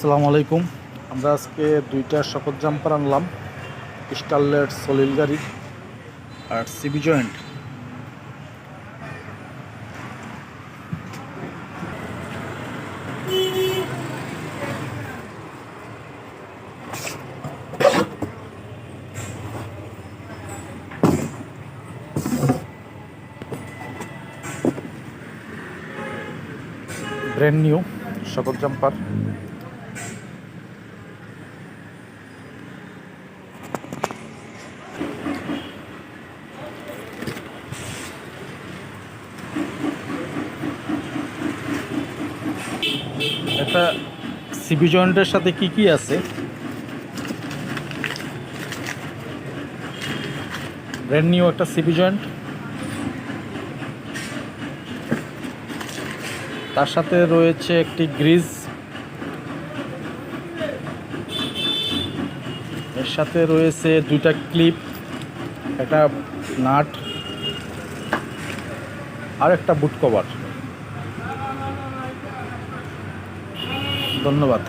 আসসালামু আলাইকুম। আমরা আজকে দুইটা শকত জাম্পার আনলাম, স্টারলেট সলিল গাড়ি আর সিবি জয়েন্ট। ব্র্যান্ড নিউ শকত জাম্পার। একটা সিবি জয়েন্টের সাথে কি কি আছে? ব্র্যান্ড নিউ একটা সিবি জয়েন্ট, তার সাথে রয়েছে একটি গ্রিজ, এর সাথে রয়েছে দুইটা ক্লিপ, একটা নাট আর একটা বুট কভার। ধন্যবাদ।